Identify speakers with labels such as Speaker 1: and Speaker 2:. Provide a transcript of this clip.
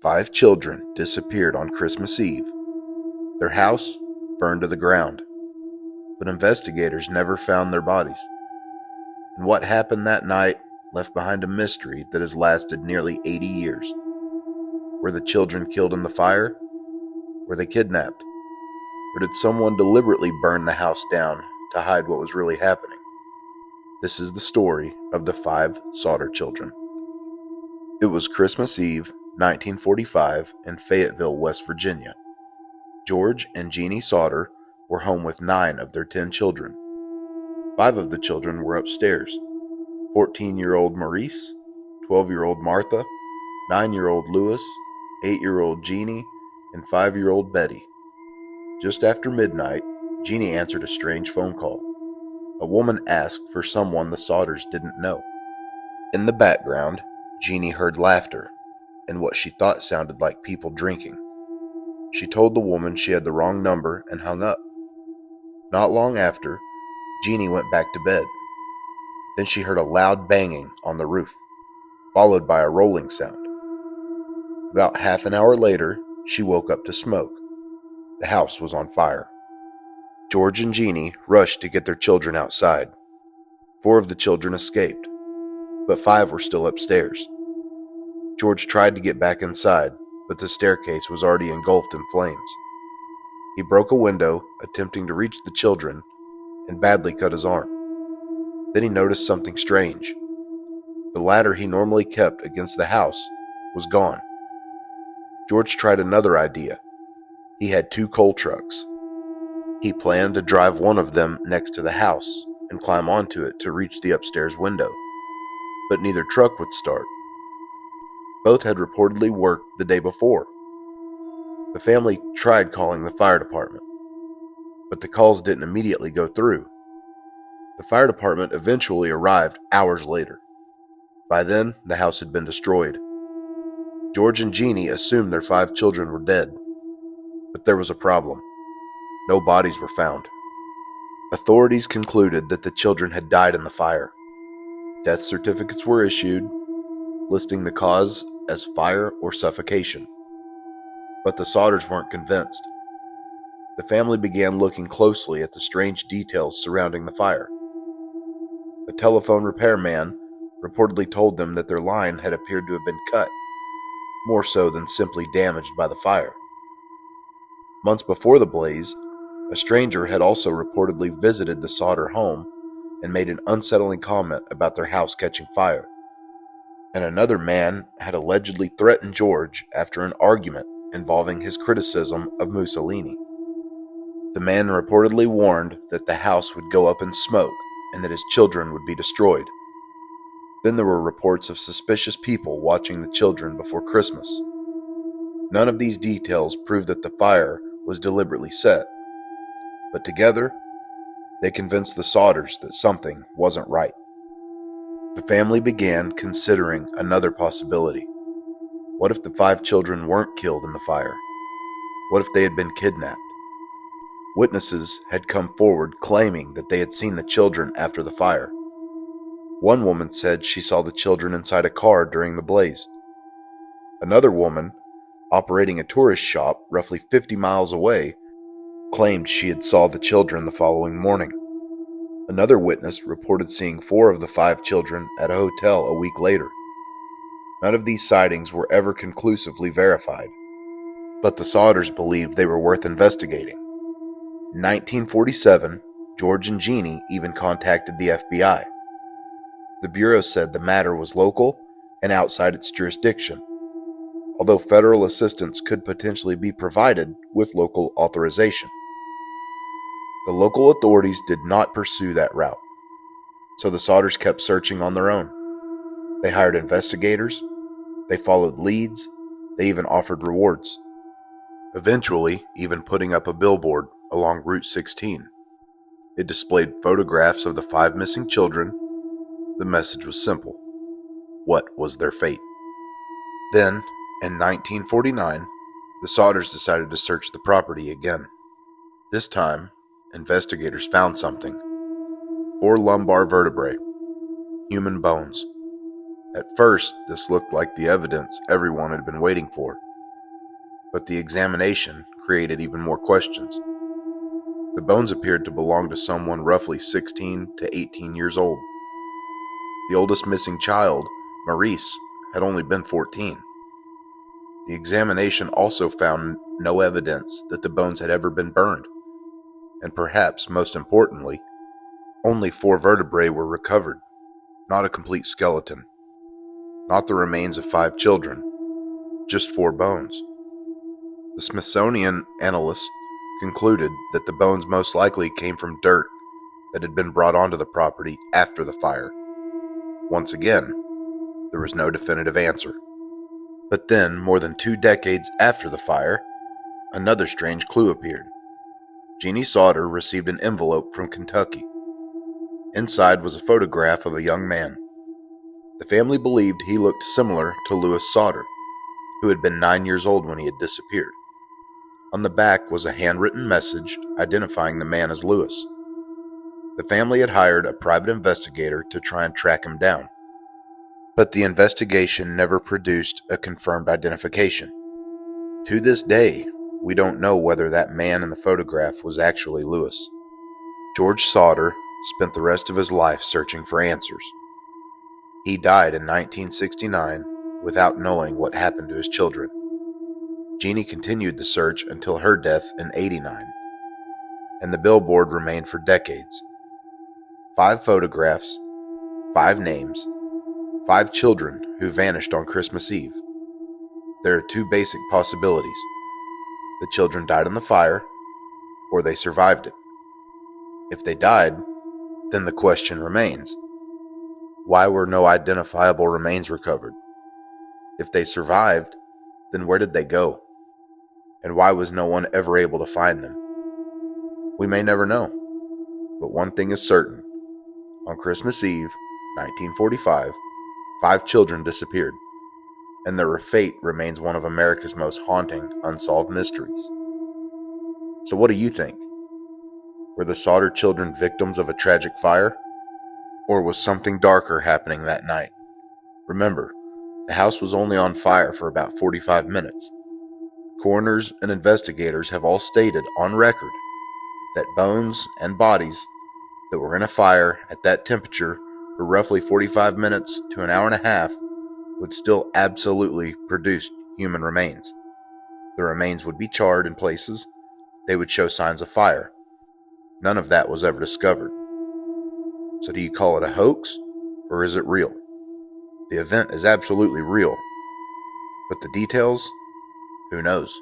Speaker 1: 5 children disappeared on Christmas Eve. Their house burned to the ground, but investigators never found their bodies. And what happened that night left behind a mystery that has lasted nearly 80 years. Were the children killed in the fire? Were they kidnapped? Or did someone deliberately burn the house down to hide what was really happening? This is the story of the 5 Sodder children. It was Christmas Eve, 1945, in Fayetteville, West Virginia. George and Jeannie Sodder were home with 9 of their 10 children. 5 of the children were upstairs: 14-year-old Maurice, 12-year-old Martha, 9-year-old Louis, 8-year-old Jeannie, and 5-year-old Betty. Just after midnight, Jeannie answered a strange phone call. A woman asked for someone the Sodders didn't know. In the background, Jeannie heard laughter and what she thought sounded like people drinking. She told the woman she had the wrong number and hung up. Not long after, Jeannie went back to bed. Then she heard a loud banging on the roof, followed by a rolling sound. About half an hour later, she woke up to smoke. The house was on fire. George and Jeannie rushed to get their children outside. 4 of the children escaped, but 5 were still upstairs. George tried to get back inside, but the staircase was already engulfed in flames. He broke a window, attempting to reach the children, and badly cut his arm. Then he noticed something strange. The ladder he normally kept against the house was gone. George tried another idea. He had 2 coal trucks. He planned to drive one of them next to the house and climb onto it to reach the upstairs window, but neither truck would start. Both had reportedly worked the day before. The family tried calling the fire department, but the calls didn't immediately go through. The fire department eventually arrived hours later. By then, the house had been destroyed. George and Jeannie assumed their 5 children were dead, but there was a problem. No bodies were found. Authorities concluded that the children had died in the fire. Death certificates were issued, listing the cause as fire or suffocation. But the Sodders weren't convinced. The family began looking closely at the strange details surrounding the fire. A telephone repairman reportedly told them that their line had appeared to have been cut, more so than simply damaged by the fire. Months before the blaze, a stranger had also reportedly visited the Sodder home and made an unsettling comment about their house catching fire. And another man had allegedly threatened George after an argument involving his criticism of Mussolini. The man reportedly warned that the house would go up in smoke and that his children would be destroyed. Then there were reports of suspicious people watching the children before Christmas. None of these details proved that the fire was deliberately set, but together, they convinced the Sodders that something wasn't right. The family began considering another possibility. What if the 5 children weren't killed in the fire? What if they had been kidnapped? Witnesses had come forward claiming that they had seen the children after the fire. One woman said she saw the children inside a car during the blaze. Another woman, operating a tourist shop roughly 50 miles away, claimed she had saw the children the following morning. Another witness reported seeing 4 of the 5 children at a hotel a week later. None of these sightings were ever conclusively verified, but the Sodders believed they were worth investigating. In 1947, George and Jeannie even contacted the FBI. The Bureau said the matter was local and outside its jurisdiction, although federal assistance could potentially be provided with local authorization. The local authorities did not pursue that route, so the Sodders kept searching on their own. They hired investigators, they followed leads, they even offered rewards. Eventually, even putting up a billboard along Route 16. It displayed photographs of the 5 missing children. The message was simple: what was their fate? Then, in 1949, the Sodders decided to search the property again. This time, investigators found something: 4 lumbar vertebrae, human bones. At first, this looked like the evidence everyone had been waiting for. But the examination created even more questions. The bones appeared to belong to someone roughly 16 to 18 years old. The oldest missing child, Maurice, had only been 14. The examination also found no evidence that the bones had ever been burned. And perhaps most importantly, only 4 vertebrae were recovered, not a complete skeleton. Not the remains of 5 children, just 4 bones. The Smithsonian analysts concluded that the bones most likely came from dirt that had been brought onto the property after the fire. Once again, there was no definitive answer. But then, more than 2 decades after the fire, another strange clue appeared. Jeannie Sodder received an envelope from Kentucky. Inside was a photograph of a young man. The family believed he looked similar to Louis Sodder, who had been 9 years old when he had disappeared. On the back was a handwritten message identifying the man as Louis. The family had hired a private investigator to try and track him down, but the investigation never produced a confirmed identification. To this day, we don't know whether that man in the photograph was actually Louis. George Sodder spent the rest of his life searching for answers. He died in 1969 without knowing what happened to his children. Jeannie continued the search until her death in '89, and the billboard remained for decades. 5 photographs, 5 names, 5 children who vanished on Christmas Eve. There are 2 basic possibilities. The children died in the fire, or they survived it. If they died, then the question remains: why were no identifiable remains recovered? If they survived, then where did they go? And why was no one ever able to find them? We may never know, but one thing is certain. On Christmas Eve, 1945, 5 children disappeared, and their fate remains one of America's most haunting unsolved mysteries. So what do you think? Were the Sodder children victims of a tragic fire? Or was something darker happening that night? Remember, the house was only on fire for about 45 minutes. Coroners and investigators have all stated on record that bones and bodies that were in a fire at that temperature for roughly 45 minutes to an hour and a half would still absolutely produce human remains. The remains would be charred in places. They would show signs of fire. None of that was ever discovered. So do you call it a hoax, or is it real? The event is absolutely real, but the details, who knows?